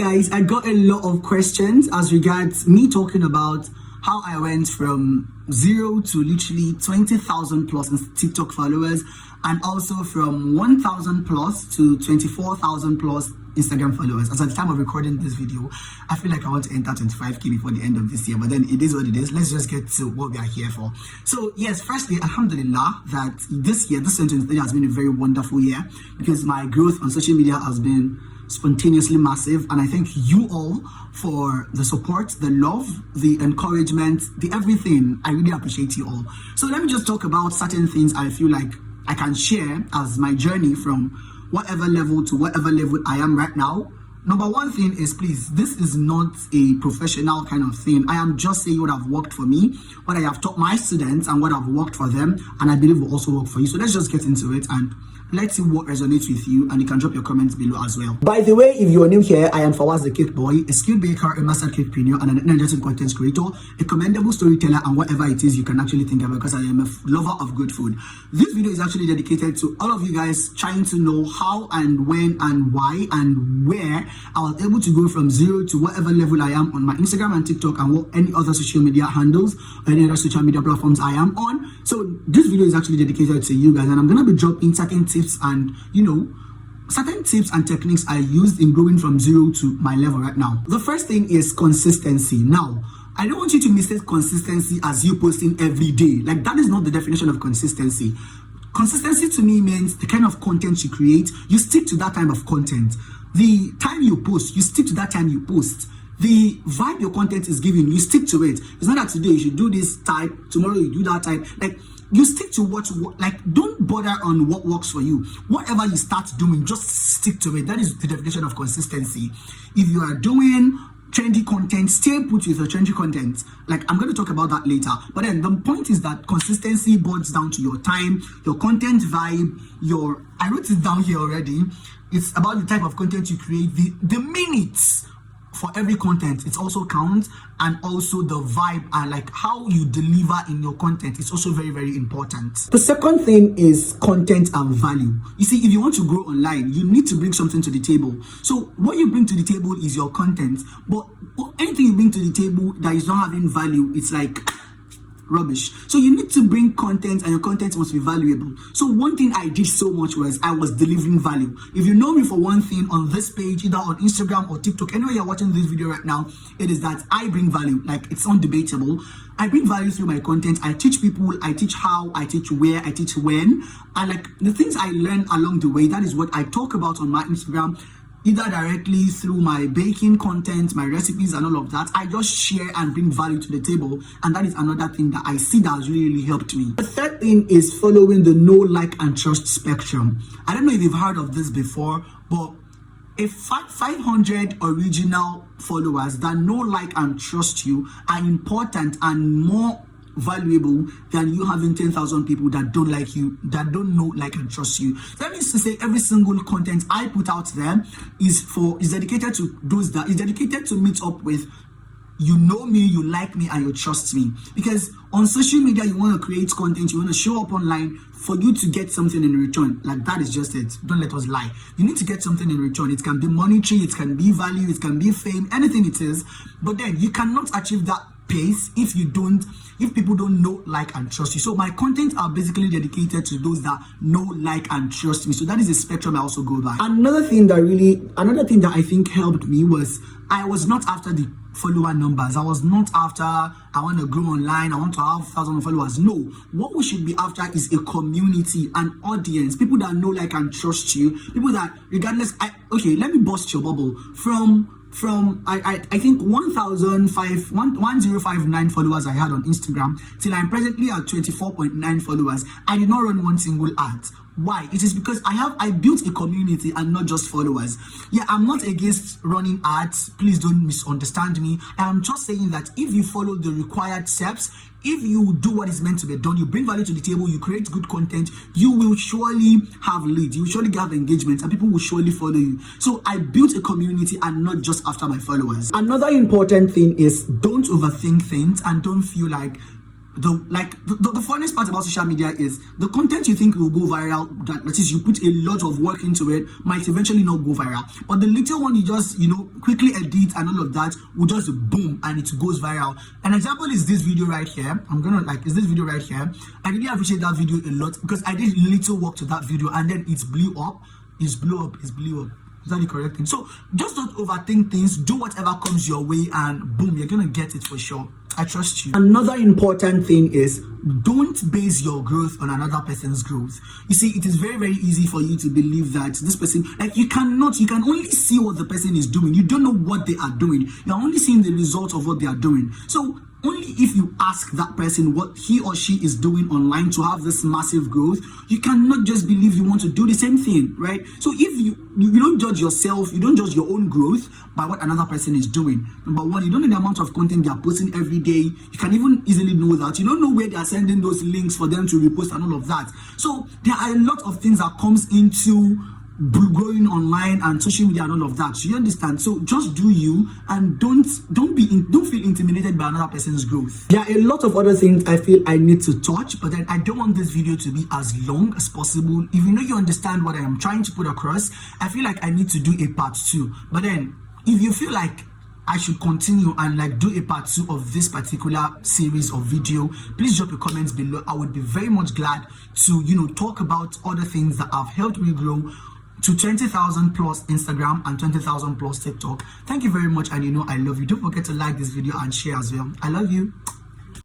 guys, I got a lot of questions as regards me talking about how I went from 0 to literally 20,000 plus TikTok followers, and also from 1,000 plus to 24,000 plus Instagram followers. As at the time of recording this video, I feel like I want to enter 25k before the end of this year, but then it is what it is. Let's just get to what we are here for. So yes, firstly, alhamdulillah, that this year, this 2023 has been a very wonderful year, because my growth on social media has been spontaneously massive, and I thank you all for the support, the love, the encouragement, the everything. I really appreciate you all. So let me just talk about certain things I feel like I can share as my journey from whatever level to whatever level I am right now. Number one thing is, please, this is not a professional kind of thing. I am just saying what have worked for me, what I have taught my students, and what have worked for them, and I believe will also work for you. So let's just get into it and let's see what resonates with you, and you can drop your comments below as well. By the way, if you are new here, I am Fawaz the Cake Boy, a skilled baker, a master cakepreneur, and an energetic content creator, a commendable storyteller, and whatever it is you can actually think about, because I am a lover of good food. This video is actually dedicated to all of you guys trying to know how and when and why and where I was able to go from 0 to whatever level I am on my Instagram and TikTok, and what any other social media handles or any other social media platforms I am on. So this video is actually dedicated to you guys, and I'm gonna be dropping certain tips and certain tips and techniques I used in going from 0 to my level right now. The first thing is consistency. Now, I don't want you to mistake consistency as you posting every day. Like, that is not the definition of consistency. Consistency to me means the kind of content you create, you stick to that type of content. The time you post, you stick to that time you post. The vibe your content is giving, you stick to it. It's not that today you should do this type, tomorrow you do that type. Like, you stick to what, like, don't bother on what works for you. Whatever you start doing, just stick to it. That is the definition of consistency. If you are doing trendy content, stay put with your trendy content. Like, I'm going to talk about that later. But then the point is that consistency boils down to your time, your content vibe, I wrote it down here already. It's about the type of content you create, the minutes for every content. It also counts, and also the vibe and like how you deliver in your content is also very, very important. The second thing is content and value. You see, if you want to grow online, you need to bring something to the table. So what you bring to the table is your content, but anything you bring to the table that is not having value, it's like rubbish. So you need to bring content, and your content must be valuable. So one thing I did so much was I was delivering value. If you know me for one thing on this page, either on Instagram or TikTok, anywhere you're watching this video right now, it is that I bring value. Like, it's undebatable. I bring value through my content. I teach people, I teach how, I teach where, I teach when, and like the things I learn along the way, that is what I talk about on my Instagram, either directly through my baking content, my recipes and all of that. I just share and bring value to the table, and that is another thing that I see that has really helped me. The third thing is following the know, like, and trust spectrum. I don't know if you've heard of this before, but if 500 original followers that know, like, and trust you are important and more valuable than you having 10,000 people that don't like you, that don't know, like, and trust you. That means to say every single content I put out there is dedicated to those that is dedicated to meet up with you know me, you like me, and you trust me. Because on social media, you want to create content, you want to show up online for you to get something in return. Like, that is just it. Don't let us lie. You need to get something in return. It can be monetary, it can be value, it can be fame, anything it is. But then you cannot achieve that pace if people don't know, like, and trust you. So my content are basically dedicated to those that know, like, and trust me. So that is a spectrum I also go by. Another thing that I think helped me was I was not after the follower numbers. I was not after I want to grow online, I want to have 1,000 followers. No, what we should be after is a community, an audience, people that know, like, and trust you, people that regardless. Okay, let me bust your bubble. From I think 1059 followers I had on Instagram till I'm presently at 24.9 followers. I did not run one single ad. Why? It is because I built a community and not just followers. Yeah, I'm not against running ads. Please don't misunderstand me. I'm just saying that if you follow the required steps, if you do what is meant to be done, you bring value to the table, you create good content, you will surely have leads, you will surely have engagement, and people will surely follow you. So I built a community and not just after my followers. Another important thing is don't overthink things, and don't feel like the funniest part about social media is the content you think will go viral, that is, you put a lot of work into it, might eventually not go viral. But the little one you just, quickly edit and all of that will just boom and it goes viral. An example is this video right here. Is this video right here. I really appreciate that video a lot because I did little work to that video and then it blew up. It blew up. Is that the correct thing? So just don't overthink things. Do whatever comes your way and boom, you're gonna get it for sure. I trust you. Another important thing is don't base your growth on another person's growth. You see, it is very, very easy for you to believe that this person, you can only see what the person is doing. You don't know what they are doing. You're only seeing the result of what they are doing. So only if you ask that person what he or she is doing online to have this massive growth, you cannot just believe you want to do the same thing, right? So if you don't judge yourself, you don't judge your own growth by what another person is doing. Number one, you don't know the amount of content they are posting every day. You can even easily know that. You don't know where they are sending those links for them to repost and all of that. So there are a lot of things that comes into growing online and social media and all of that. So you understand? So just do you and don't feel intimidated by another person's growth. There are a lot of other things I feel I need to touch, but then I don't want this video to be as long as possible. If you understand what I am trying to put across, I feel like I need to do a part 2. But then if you feel like I should continue and do a part 2 of this particular series of video, please drop your comments below. I would be very much glad to talk about other things that have helped me grow to 20,000 plus Instagram and 20,000 plus TikTok. Thank you very much, and I love you. Don't forget to like this video and share as well. I love you.